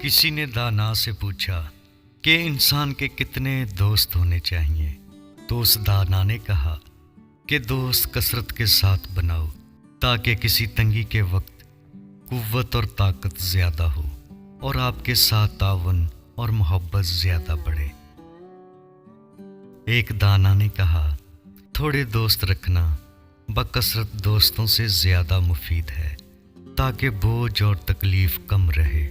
किसी ने दाना से पूछा कि इंसान के कितने दोस्त होने चाहिए, तो उस दाना ने कहा कि दोस्त कसरत के साथ बनाओ ताकि किसी तंगी के वक्त कुव्वत और ताकत ज़्यादा हो और आपके साथ तावन और मोहब्बत ज़्यादा बढ़े। एक दाना ने कहा, थोड़े दोस्त रखना बकसरत दोस्तों से ज़्यादा मुफीद है ताकि बोझ और तकलीफ कम रहे।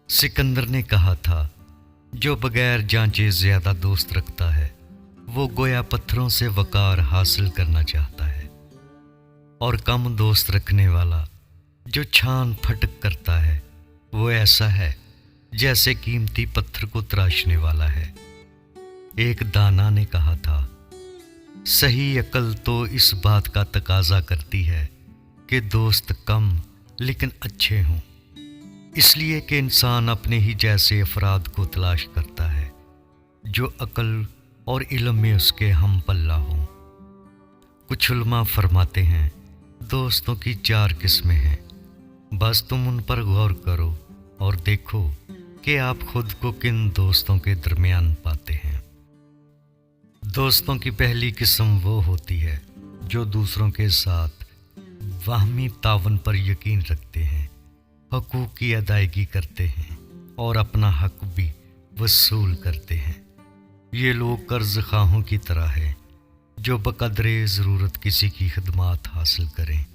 सिकंदर ने कहा था, जो बगैर जांचे ज़्यादा दोस्त रखता है वो गोया पत्थरों से वकार हासिल करना चाहता है, और कम दोस्त रखने वाला जो छान फटक करता है वो ऐसा है जैसे कीमती पत्थर को तराशने वाला है। एक दाना ने कहा था, सही अक्ल तो इस बात का तकाजा करती है कि दोस्त कम लेकिन अच्छे हों, इसलिए कि इंसान अपने ही जैसे अफराद को तलाश करता है जो अक्ल और इल्म में उसके हम पल्ला हों। कुछ उलमा फरमाते हैं, दोस्तों की 4 किस्में हैं, बस तुम उन पर गौर करो और देखो कि आप खुद को किन दोस्तों के दरमियान पाते हैं। दोस्तों की पहली किस्म वो होती है जो दूसरों के साथ वाहमी तावन पर यकीन रखते हैं, हकूक़ की अदायगी करते हैं और अपना हक भी वसूल करते हैं। ये लोग कर्ज खाहों की तरह हैं जो बकदरे ज़रूरत किसी की खिदमत हासिल करें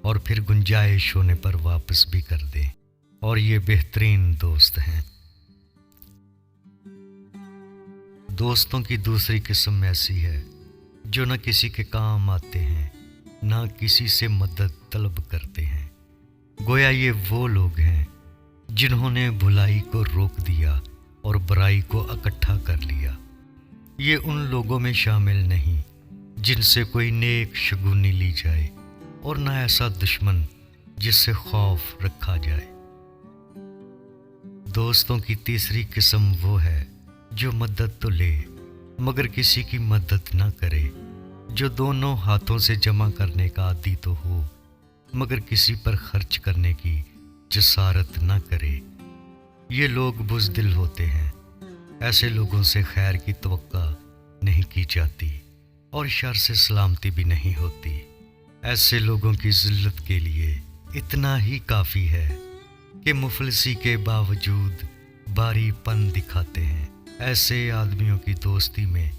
और फिर गुंजाइश होने पर वापस भी कर दें, और ये बेहतरीन दोस्त हैं। दोस्तों की दूसरी किस्म ऐसी है जो न किसी के काम आते हैं न किसी से मदद तलब करते हैं। गोया ये वो लोग हैं जिन्होंने बुराई को रोक दिया और बुराई को इकट्ठा कर लिया। ये उन लोगों में शामिल नहीं जिनसे कोई नेक शगुनी ली जाए, और न ऐसा दुश्मन जिससे खौफ रखा जाए। दोस्तों की तीसरी किस्म वो है जो मदद तो ले मगर किसी की मदद ना करे, जो दोनों हाथों से जमा करने का आदी तो हो मगर किसी पर खर्च करने की जसारत ना करे। ये लोग बुज़दिल होते हैं, ऐसे लोगों से खैर की तवक्का नहीं की जाती और शर से सलामती भी नहीं होती। ऐसे लोगों की ज़िल्लत के लिए इतना ही काफ़ी है कि मुफलिसी के बावजूद बारीपन दिखाते हैं। ऐसे आदमियों की दोस्ती में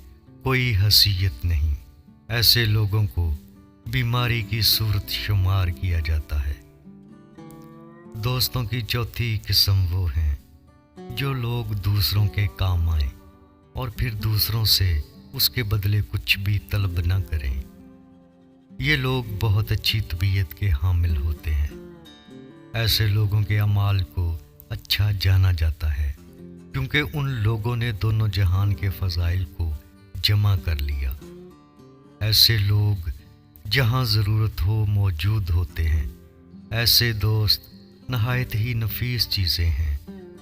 कोई हसीयत नहीं। ऐसे लोगों को बीमारी की सूरत शुमार किया जाता है। दोस्तों की चौथी किस्म वो हैं जो लोग दूसरों के काम आए और फिर दूसरों से उसके बदले कुछ भी तलब न करें। ये लोग बहुत अच्छी तबीयत के हामिल होते हैं। ऐसे लोगों के अमाल को अच्छा जाना जाता है क्योंकि उन लोगों ने दोनों जहान के फ़ज़ाइल को जमा कर लिया। ऐसे लोग जहाँ ज़रूरत हो मौजूद होते हैं। ऐसे दोस्त नहायत ही नफीस चीज़ें हैं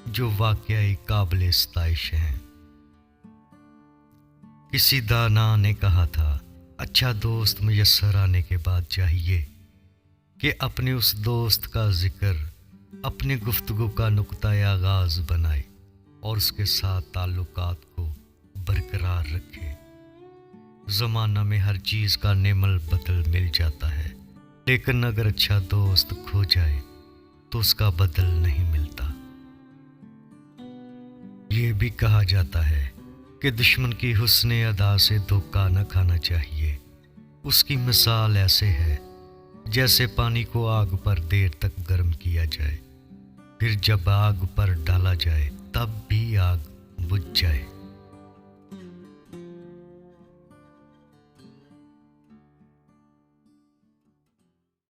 जो वाक़ई काबिल इस्ताइश हैं। किसी दाना ने कहा था, अच्छा दोस्त मुयस्सर आने के बाद चाहिए कि अपने उस दोस्त का ज़िक्र अपने गुफ्तगू का नुक्ता आगाज़ बनाए और उसके साथ ताल्लुकात को बरकरार रखे। ज़माना में हर चीज़ का नेमल बदल मिल जाता है, लेकिन अगर अच्छा दोस्त खो जाए तो उसका बदल नहीं मिलता। ये भी कहा जाता है कि दुश्मन की हुस्ने अदा से धोखा न खाना चाहिए। उसकी मिसाल ऐसे है जैसे पानी को आग पर देर तक गर्म किया जाए, फिर जब आग पर डाला जाए तब भी आग बुझ जाए।